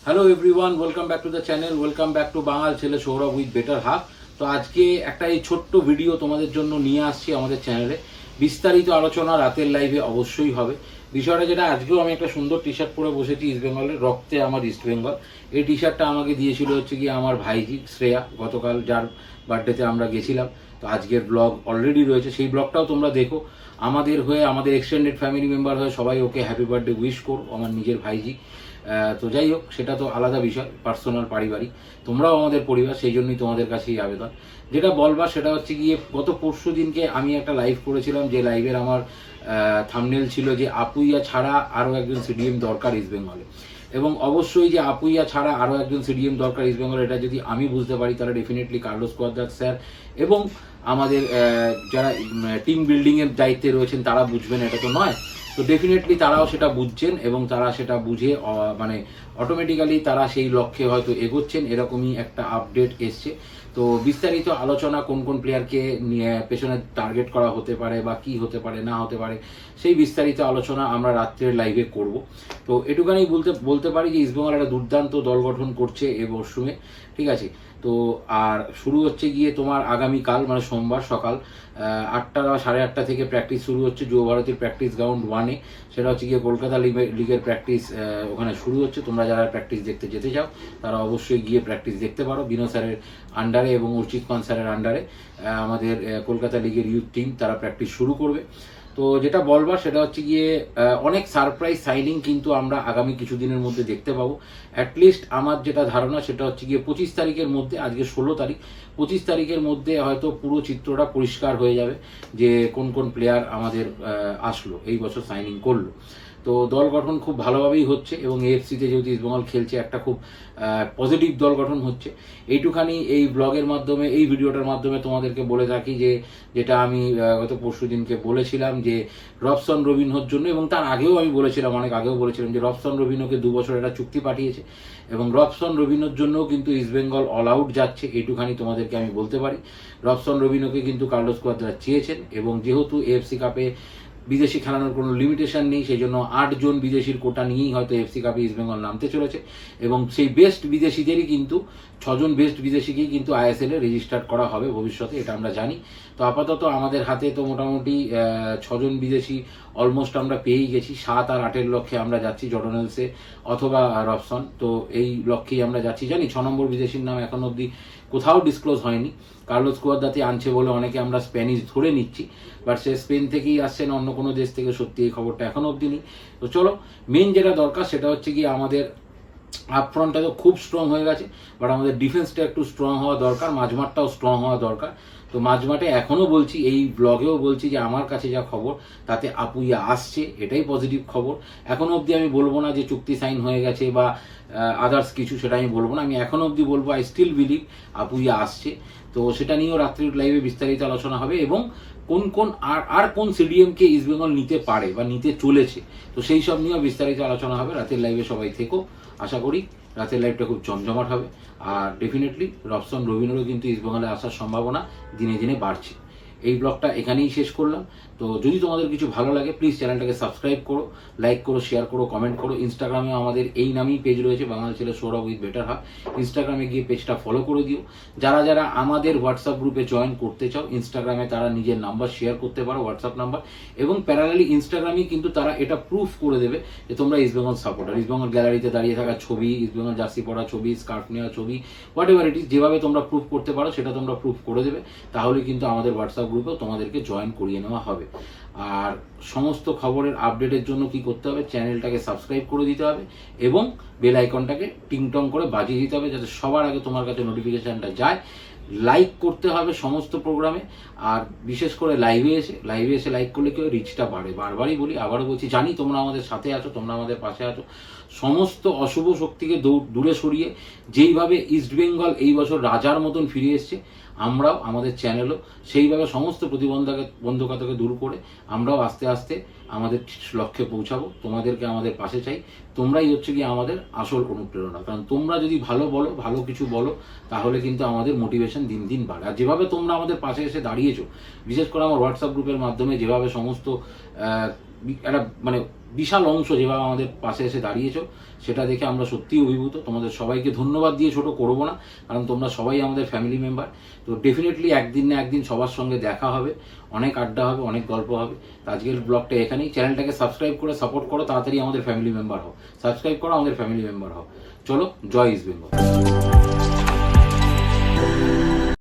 Hello everyone, welcome back to the channel, welcome back to Bangal Chhele Sourav with better half. তো আজকে একটা এই ছোট্ট ভিডিও তোমাদের জন্য নিয়ে আসছি আমাদের চ্যানেলে। বিস্তারিত আলোচনা রাতের লাইভে অবশ্যই হবে। বিষয়টা যেটা, আজকেও আমি একটা সুন্দর টি শার্ট পরে বসেছি, ইস্ট বেঙ্গলের রক্তে আমার ইস্ট বেঙ্গল। এই টি শার্টটা আমাকে দিয়েছিল হচ্ছে কি আমার ভাইজি শ্রেয়া, গতকাল যার বার্থডেতে আমরা গেছিলাম। তো আজকের ব্লগ অলরেডি রয়েছে, সেই ব্লগটাও তোমরা দেখো। আমাদের হয়ে, আমাদের এক্সটেন্ডেড ফ্যামিলি মেম্বার হয়ে সবাই ওকে হ্যাপি বার্থডে উইশ করো, আমার নিজের ভাইজি। তো যাই হোক, সেটা তো আলাদা বিষয়, পার্সোনাল, পারিবারিক। তোমরাও আমাদের পরিবার, সেই জন্যই তোমাদের কাছেই আবেদন। যেটা বলবার সেটা হচ্ছে গিয়ে, গত পরশু দিনকে আমি একটা লাইভ করেছিলাম, যে লাইভের আমার থাম্বনেল ছিল যে আপুইয়া ছাড়া আরও একজন সিডিএম দরকার ইস্ট বেঙ্গলে। এবং অবশ্যই যে আপুইয়া ছাড়া আরও একজন সিডিএম দরকার ইস্ট বেঙ্গলে, এটা যদি আমি বুঝতে পারি তাহলে ডেফিনেটলি কার্লোস কোয়াদ্রাত স্যার এবং আমাদের যারা টিম বিল্ডিংয়ের দায়িত্বে রয়েছেন তারা বুঝবেন, এটা তো নয়। তো ডেফিনেটলি তারাও সেটা বুঝছেন এবং তারা সেটা বুঝে মানে অটোমেটিক্যালি তারা সেই লক্ষ্যে হয়তো এগোচ্ছেন, এরকমই একটা আপডেট এসছে। তো বিস্তারিত আলোচনা, কোন কোন প্লেয়ারকে নিয়ে পেছনে টার্গেট করা হতে পারে বা কি হতে পারে না হতে পারে, সেই বিস্তারিত আলোচনা আমরা রাত্রের লাইভে করব। তো এটুখানি বলতে পারি যে ইস্টবেঙ্গল একটা দুর্দান্ত দল গঠন করছে এ মরশুমে, ঠিক আছে। তো আর শুরু হচ্ছে গিয়ে তোমার আগামীকাল, মানে সোমবার সকাল 8টা বা 8:30 থেকে প্র্যাকটিস শুরু হচ্ছে যুব ভারতীর প্র্যাকটিস গ্রাউন্ড 1-এ। সেটা হচ্ছে গিয়ে কলকাতা লিগের প্র্যাকটিস ওখানে শুরু হচ্ছে। তোমরা যারা প্র্যাকটিস দেখতে যেতে চাও তারা অবশ্যই গিয়ে প্র্যাকটিস দেখতে পারো। বিনো স্যারের আন্ডারে এবং অর্চিত পান স্যারের আন্ডারে আমাদের কলকাতা লিগের ইউথ টিম তারা প্র্যাকটিস শুরু করবে। তো যেটা বলবার সেটা হচ্ছে গিয়ে, অনেক সারপ্রাইজ সাইনিং কিন্তু আমরা আগামী কিছুদিনের মধ্যে দেখতে পাবো। অ্যাটলিস্ট আমার যেটা ধারণা সেটা হচ্ছে গিয়ে 25 তারিখের মধ্যে, আজকে 16 তারিখ, 25 তারিখের মধ্যে হয়তো পুরো চিত্রটা পরিষ্কার হয়ে যাবে যে কোন কোন প্লেয়ার আমাদের আসলো, এই বছর সাইনিং করলো। তো দল গঠন খুব ভালোভাবেই হচ্ছে এবং এএফসিতে যেহেতু ইস্টবেঙ্গল খেলছে, একটা খুব পজিটিভ দল গঠন হচ্ছে। এইটুখানি এই ব্লগের মাধ্যমে, এই ভিডিওটার মাধ্যমে তোমাদেরকে বলে থাকি যে, যেটা আমি গত পরশু দিনকে বলেছিলাম যে রবসন রবিনহোর জন্য, এবং তার আগেও আমি বলেছিলাম, অনেক আগেও বলেছিলাম যে রবসন রবিনহোকে 2 বছর একটা চুক্তি পাঠিয়েছে এবং রবসন রবিনহোর জন্যও কিন্তু ইস্টবেঙ্গল অল আউট যাচ্ছে, এইটুখানি তোমাদেরকে আমি বলতে পারি। রবসন রবিনহোকে কিন্তু কার্লোস কোয়াদ্রাত চেয়েছেন এবং যেহেতু এএফসি কাপে বিদেশি খেলানোর কোনো লিমিটেশন নেই, সেই জন্য 8 জন বিদেশির কোটা নিয়েই হয়তো এফসি কাপে ইস্টবেঙ্গল নামতে চলেছে এবং সেই বেস্ট বিদেশিদেরই কিন্তু 6 জন বেস্ট বিদেশিকেই কিন্তু আইএসএল এ রেজিস্টার করা হবে ভবিষ্যতে, এটা আমরা জানি। তো আপাতত আমাদের হাতে তো মোটামুটি 6 জন বিদেশি অলমোস্ট আমরা পেয়েই গেছি। 7 আর 8-এর লক্ষ্যে আমরা যাচ্ছি, জর্ডানেলসে অথবা রবসন। তো এই লক্ষ্যেই আমরা যাচ্ছি। জানি 6 নম্বর বিদেশির নাম এখন অবধি কোথাও ডিসক্লোজ হয়নি। কার্লোস কোয়াদ্রাতি আনছে বলে অনেকে আমরা স্প্যানিশ ধরে নিচ্ছি, বাট সে স্পেন থেকেই আসছে না অন্য কোনো দেশ থেকে, সত্যি এই খবরটা এখনো অবধি নেই। তো চলো, মেন যেটা দরকার সেটা হচ্ছে কি, আমাদের আপফ্রন্টটা তো খুব স্ট্রং হয়ে গেছে, বাট আমাদের ডিফেন্সটা একটু স্ট্রং হওয়া দরকার, মাঝমাঠটাও স্ট্রং হওয়া দরকার। তো মাঝমাঠে এখনও বলছি, এই ব্লগেও বলছি যে আমার কাছে যা খবর তাতে আপুইয়া আসছে, এটাই পজিটিভ খবর। এখনও অবধি আমি বলবো না যে চুক্তি সাইন হয়ে গেছে বা আদার্স কিছু, সেটা আমি বলবো না। আমি এখনও অবধি বলবো আই স্টিল বিলিভ আপুইয়া আসছে। তো সেটা নিয়েও রাত্রির লাইভে বিস্তারিত আলোচনা হবে এবং কোন কোন আর কোন সিডিএমকে ইস্টবেঙ্গল নিতে পারে বা নিতে চলেছে, তো সেই সব নিয়েও বিস্তারিত আলোচনা হবে রাতের লাইভে। সবাই থেকো, আশা করি রাতের লাইভটা খুব জমজমাট হবে। আর ডেফিনেটলি রবসন রবিনহোরও কিন্তু ইস্টবেঙ্গলে আসার সম্ভাবনা দিনে দিনে বাড়ছে। এই ব্লগটা এখানেই শেষ করলাম। তো যদি তোমাদের কিছু ভালো লাগে প্লিজ চ্যানেলটাকে সাবস্ক্রাইব করো, লাইক করো, শেয়ার করো, কমেন্ট করো। ইনস্টাগ্রামে আমাদের এই নামেই পেজ রয়েছে, বাংলা ছেলে সৌরভ উইথ বেটার হাফ। ইনস্টাগ্রামে গিয়ে পেজটা ফলো করে দিও। যারা যারা আমাদের হোয়াটসঅ্যাপ গ্রুপে জয়েন করতে চাও, ইনস্টাগ্রামে তারা নিজের নাম্বার শেয়ার করতে পারো, হোয়াটসঅ্যাপ নাম্বার, এবং প্যারালালি ইনস্টাগ্রামেই কিন্তু তারা এটা প্রুফ করে দেবে যে তোমরা ইস্টবেঙ্গল সাপোর্টার। ইস্টবেঙ্গল গ্যালারিতে দাঁড়িয়ে থাকা ছবি, ইস্টবেঙ্গল জার্সি পরা ছবি, স্কার্ফ নেওয়া ছবি, হোয়াট এভার ইট ইজ, যেভাবে তোমরা প্রুফ করতে পারো সেটা তোমরা প্রুফ করে দেবে। তাহলে কিন্তু আমাদের হোয়াটসঅ্যাপ গ্রুপেও তোমাদেরকে জয়েন করিয়ে নেওয়া হবে। আর সমস্ত খবরের আপডেটের জন্য কি করতে হবে, চ্যানেলটাকে সাবস্ক্রাইব করে দিতে হবে এবং বেল আইকনটাকে টিংটং করে বাজিয়ে দিতে হবে, যাতে সবার আগে তোমার কাছে নোটিফিকেশনটা যায়। লাইক করতে হবে সমস্ত প্রোগ্রামে, আর বিশেষ করে লাইভে এসে লাইক করলে কেউ রিচটা বাড়ে। বারবারই বলি, আবারও বলছি, জানি তোমরা আমাদের সাথে আছো, তোমরা আমাদের পাশে আছো। সমস্ত অশুভ শক্তিকে দূরে সরিয়ে যেইভাবে ইস্টবেঙ্গল এই বছর রাজার মতন ফিরে এসছে, আমরাও আমাদের চ্যানেলও সেইভাবে সমস্ত প্রতিবন্ধকতাকে দূর করে আমরাও আস্তে আস্তে আমাদের লক্ষ্যে পৌঁছাবো। তোমাদেরকে আমাদের পাশে চাই, তোমরাই হচ্ছে কি আমাদের আসল অনুপ্রেরণা। কারণ তোমরা যদি ভালো বলো, ভালো কিছু বলো, তাহলে কিন্তু আমাদের মোটিভেশন দিন দিন বাড়ে। আর যেভাবে তোমরা আমাদের পাশে এসে দাঁড়িয়েছো, বিশেষ করে আমার হোয়াটসঅ্যাপ গ্রুপের মাধ্যমে যেভাবে সমস্ত একটা মানে বিশাল অংশ যেভাবে আমাদের পাশে এসে দাঁড়িয়েছো, সেটা দেখে আমরা সত্যিই অভিভূত। তোমাদের সবাইকে ধন্যবাদ দিয়ে ছোট করবো না, কারণ তোমরা সবাই আমাদের ফ্যামিলি মেম্বার। তো ডেফিনেটলি একদিন না একদিন সবার সঙ্গে দেখা হবে, অনেক আড্ডা হবে, অনেক গল্প হবে। তো আজকের ব্লগটা এখানেই। চ্যানেলটাকে সাবস্ক্রাইব করে সাপোর্ট করো, তাড়াতাড়ি আমাদের ফ্যামিলি মেম্বার হও। সাবস্ক্রাইব করো, আমাদের ফ্যামিলি মেম্বার হও। চলো, জয় ইস্ট বেঙ্গল।